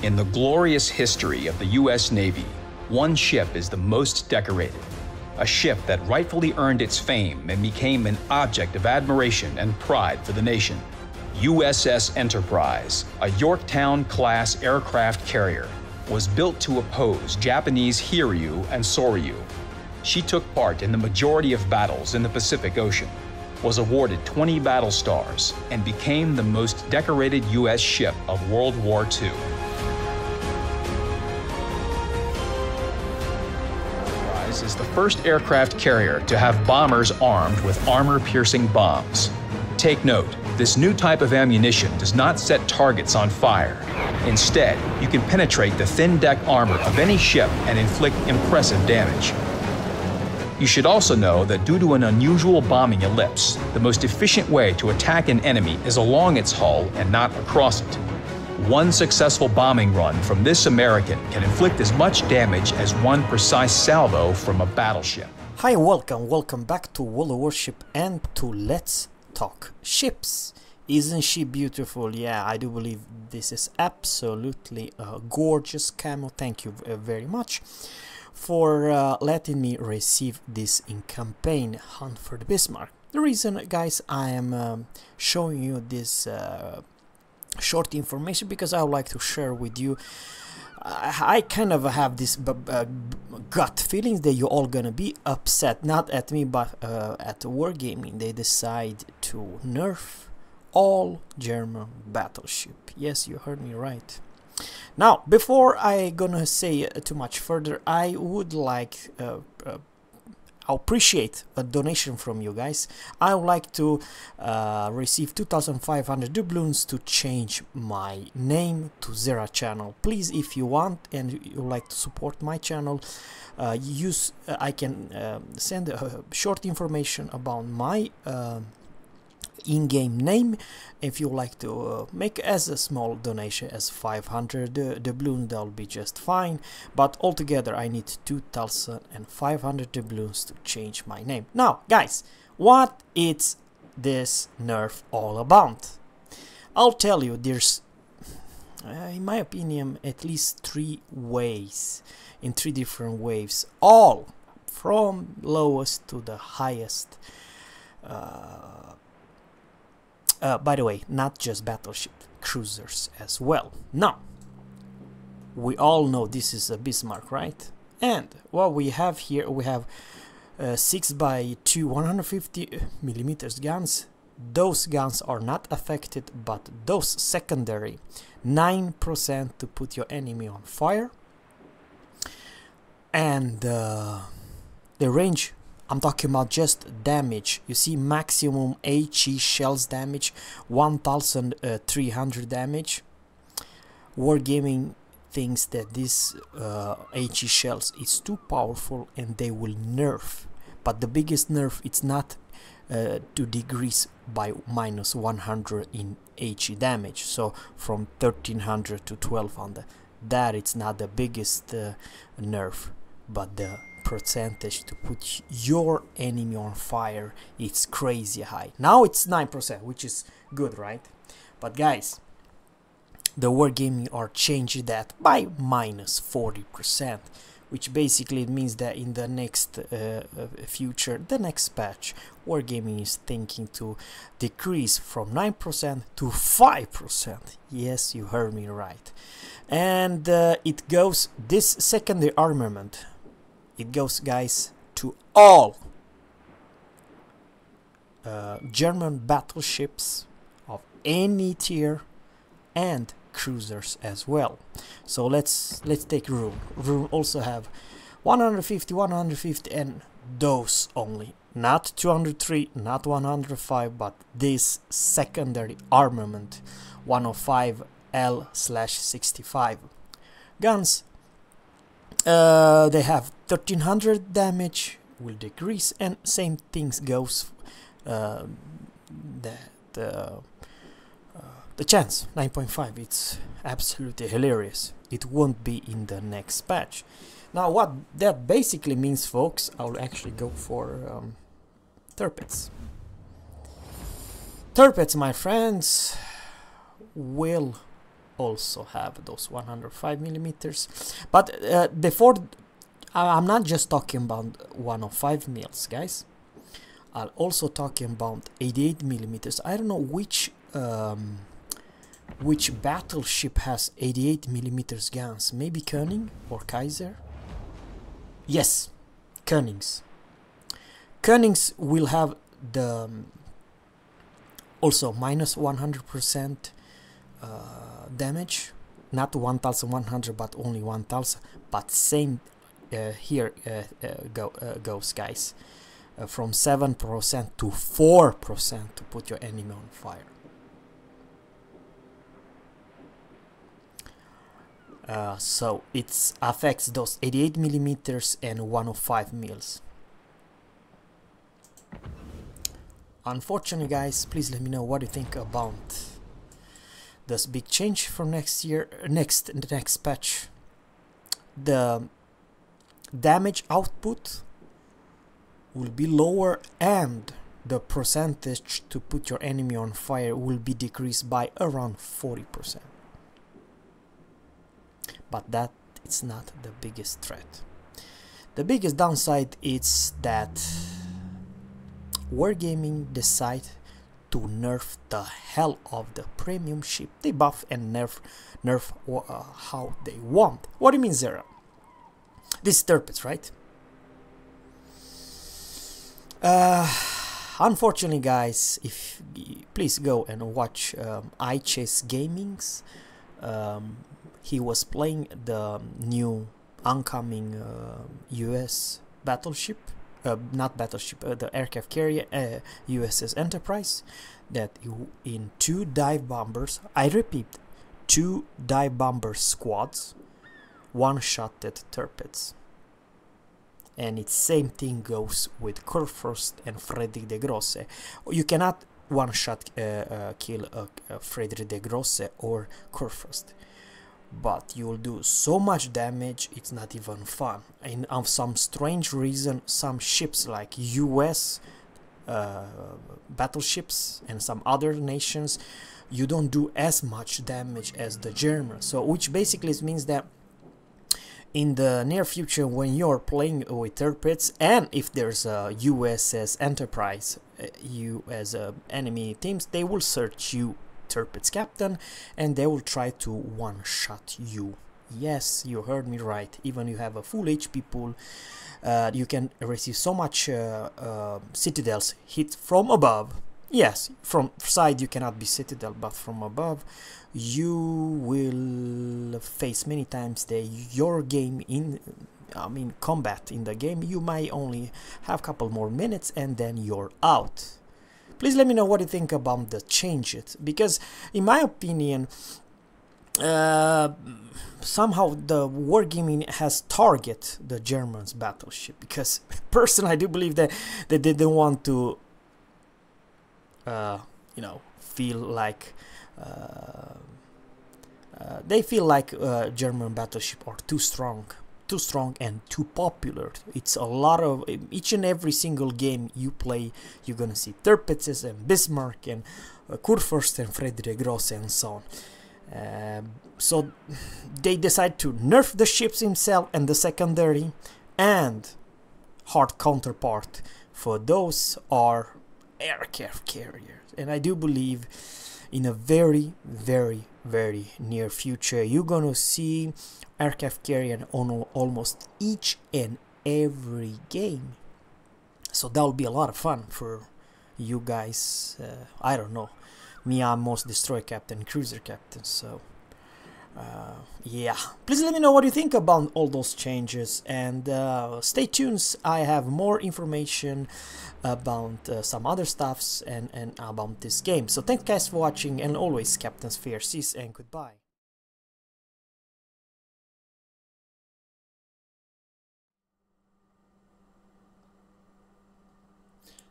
In the glorious history of the U.S. Navy, one ship is the most decorated. A ship that rightfully earned its fame and became an object of admiration and pride for the nation. USS Enterprise, a Yorktown-class aircraft carrier, was built to oppose Japanese Hiryu and Soryu. She took part in the majority of battles in the Pacific Ocean, was awarded 20 battle stars, and became the most decorated U.S. ship of World War II. Enterprise is the first aircraft carrier to have bombers armed with armor-piercing bombs. Take note, this new type of ammunition does not set targets on fire. Instead, you can penetrate the thin deck armor of any ship and inflict impressive damage. You should also know that due to an unusual bombing ellipse, the most efficient way to attack an enemy is along its hull and not across it. One successful bombing run from this American can inflict as much damage as one precise salvo from a battleship. Hi, welcome back to World of Warship and to Let's Talk Ships. Isn't she beautiful? Yeah, I do believe this is absolutely a gorgeous camo. Thank you very much for letting me receive this in campaign Hunt for the Bismarck. The reason, guys, I am showing you this short information because I would like to share with you. I kind of have this gut feelings that you're all gonna be upset, not at me but at Wargaming. They decide to nerf all German battleship. Yes, you heard me right. Now, before I gonna say too much further, I would like I appreciate a donation from you guys. I would like to receive 2,500 doubloons to change my name to Zera channel. Please, if you want and you like to support my channel, I can send short information about my in-game name. If you like to make as a small donation as 500 doubloons, that'll be just fine, but altogether I need 2,500 doubloons to change my name. Now guys, what is this nerf all about? I'll tell you. There's in my opinion at least three ways, in three different waves, all from lowest to the highest. By the way, not just battleship, cruisers as well. Now, we all know this is a Bismarck, right? And what we have here, we have 6x2 150mm guns. Those guns are not affected, but those secondary 9% to put your enemy on fire. And the range, I'm talking about just damage. You see, maximum HE shells damage, 1,300 damage. Wargaming thinks that this HE shells is too powerful and they will nerf. But the biggest nerf, it's not to decrease by -100 in HE damage. So from 1,300 to 1,200. That it's not the biggest nerf, but the percentage to put your enemy on fire, it's crazy high. Now it's 9%, which is good, right? But guys, the Wargaming are changing that by -40%, which basically means that in the next future, the next patch, Wargaming is thinking to decrease from 9% to 5%. Yes, you heard me right. And it goes, this secondary armament, it goes, guys, to all German battleships of any tier and cruisers as well. So let's take Rune. Rune also have 150, 150, and those only, not 203, not 105, but this secondary armament 105L/65 guns. They have 1,300 damage, will decrease, and same things goes the chance 9.5. It's absolutely hilarious. It won't be in the next patch. Now what that basically means, folks, I'll actually go for Tirpitz. Tirpitz, my friends, will also have those 105 millimeters. But before, I'm not just talking about 105 mils, guys. I'm also talking about 88 millimeters. I don't know which battleship has 88 millimeters guns. Maybe Koenig or Kaiser? Yes, Koenigs. Koenigs will have the also minus 100% damage, not 1100 but only 1000, but same here goes, guys, from 7% to 4% to put your enemy on fire. So it affects those 88 millimeters and 105 mils. Unfortunately, guys, please let me know what you think about this big change for next year, the next patch. The damage output will be lower and the percentage to put your enemy on fire will be decreased by around 40%. But that it's not the biggest threat. The biggest downside is that Wargaming decide to nerf the hell of the premium ship. They buff and nerf how they want. What do you mean, Zera? This is Turpets, right? Unfortunately, guys, if please go and watch iChase Gaming's. He was playing the new oncoming US battleship, not battleship, the aircraft carrier USS Enterprise, that in 2 dive bombers, I repeat, 2 dive bomber squads one-shotted Turpets. And it's same thing goes with Kurfürst and Friedrich de Grosse. You cannot one-shot kill Friedrich de Grosse or Kurfürst, but you'll do so much damage it's not even fun. And of some strange reason, some ships like US battleships and some other nations, you don't do as much damage as the Germans. So which basically means that in the near future, when you're playing with Turpets, and if there's a USS Enterprise, you as enemy teams, they will search you, Turpets captain, and they will try to one-shot you. Yes, you heard me right. Even you have a full HP pool, you can receive so much citadels hit from above. Yes, from side you cannot be citadel, but from above you will face many times your game in combat in the game. You might only have a couple more minutes and then you're out. Please let me know what you think about the changes, because in my opinion somehow the wargaming has target the Germans battleship, because personally I do believe that they didn't want to feel like they feel like German battleship are too strong and too popular. It's a lot of, each and every single game you play, you're gonna see Tirpitz and Bismarck and Kurfürst and Friedrich Grosse and so on. So they decide to nerf the ships himself and the secondary, and hard counterpart for those are aircraft carriers. And I do believe in a very, very, very near future you're gonna see aircraft carrier on almost each and every game. So that'll be a lot of fun for you guys. I don't know, me, I'm most destroyer captain, cruiser captain, so yeah, please let me know what you think about all those changes, and stay tuned. I have more information about some other stuffs and about this game. So thank you guys for watching, and always Captain's Fair seas, and goodbye.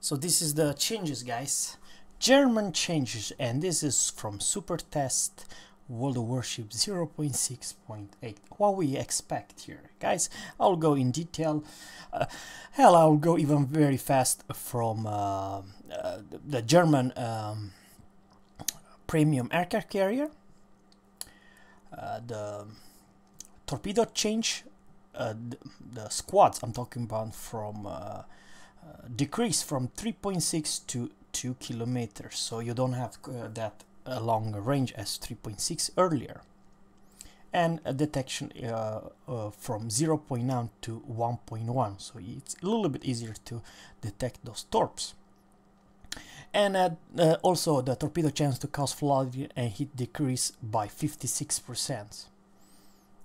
So this is the changes, guys. German changes, and this is from Super Test World of Warship 0.6.8. What we expect here, guys. I'll go in detail. Hell, I'll go even very fast from the German premium aircraft carrier. the torpedo change, the squads I'm talking about from decrease from 3.6 to 2 kilometers, so you don't have that long range as 3.6 earlier. And a detection from 0.9 to 1.1, so it's a little bit easier to detect those torps. And also the torpedo chance to cause flooding and heat decrease by 56%,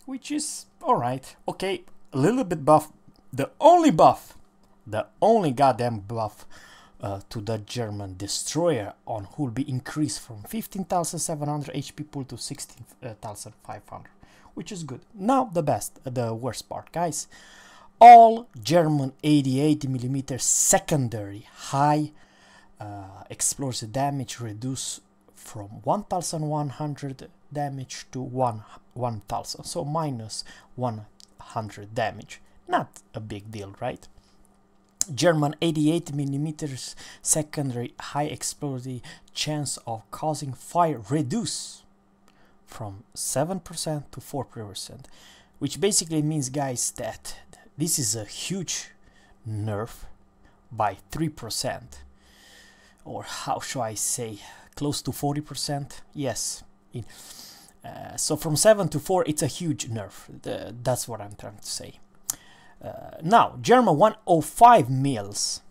which is alright. Okay, a little bit buff. The only goddamn buff to the German destroyer on who will be increased from 15,700 HP pool to 16,500, which is good. Now the worst part, guys. All German 88mm secondary high explosive damage reduced from 1,100 damage to 1,000, so minus 100 damage. Not a big deal, right? German 88mm secondary high explosive chance of causing fire reduce from 7% to 4%, which basically means, guys, that this is a huge nerf by 3%, or how should I say, close to 40%. Yes, so from 7 to 4, it's a huge nerf. That's what I'm trying to say. Now, German 105 mils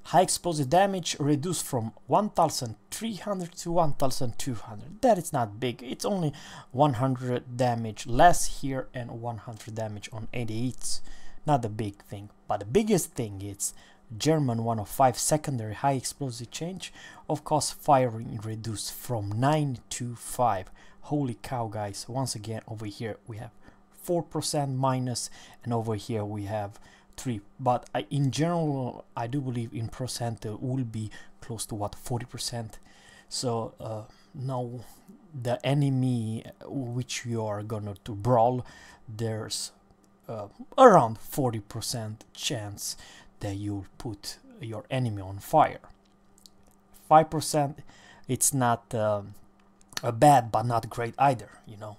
high explosive damage reduced from 1,300 to 1,200. That is not big. It's only 100 damage less here and 100 damage on 88s. Not a big thing. But the biggest thing is German 105 secondary high explosive change of course firing reduced from 9 to 5. Holy cow, guys. Once again, over here we have 4% minus, and over here we have 3. But in general, I do believe in percent it will be close to what, 40%. So now the enemy which you are gonna to brawl, there's around 40% chance that you'll put your enemy on fire. 5%, it's not bad, but not great either, you know.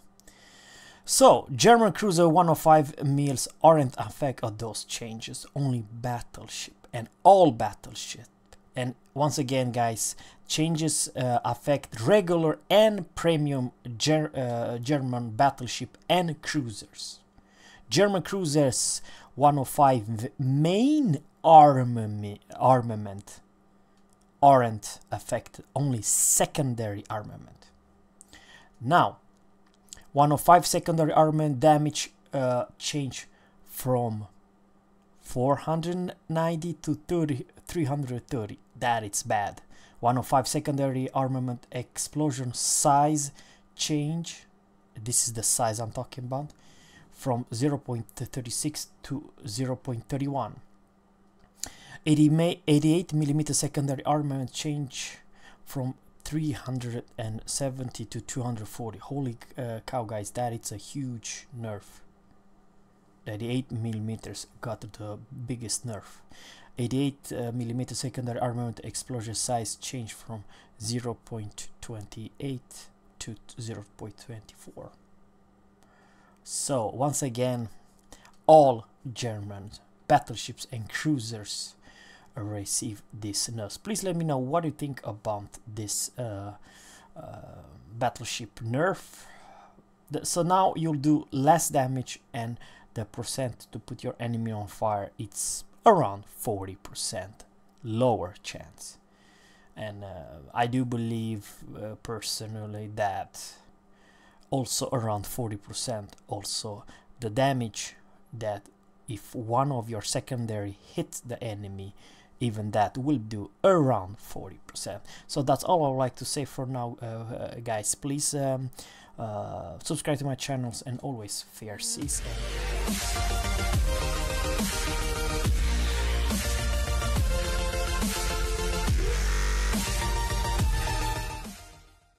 So German cruiser 105 mils aren't affected of those changes, only battleship and all battleship. And once again, guys, changes affect regular and premium German battleship and cruisers. German cruisers 105 main armament aren't affected, only secondary armament. Now 105 secondary armament damage change from 490 to 330. That is bad. 105 secondary armament explosion size change, this is the size I'm talking about, from 0.36 to 0.31. 88mm secondary armament change from 370 to 240. Holy cow, guys, that is a huge nerf. 88mm got the biggest nerf. 88mm secondary armament explosion size change from 0.28 to 0.24. So once again, all German battleships and cruisers receive this nerfs. Please let me know what you think about this battleship nerf. So now you'll do less damage, and the percent to put your enemy on fire, it's around 40% lower chance. And I do believe personally that also around 40% also the damage that if one of your secondary hits the enemy, even that will do around 40%. So that's all I would like to say for now, guys. Please subscribe to my channels, and always fair seas.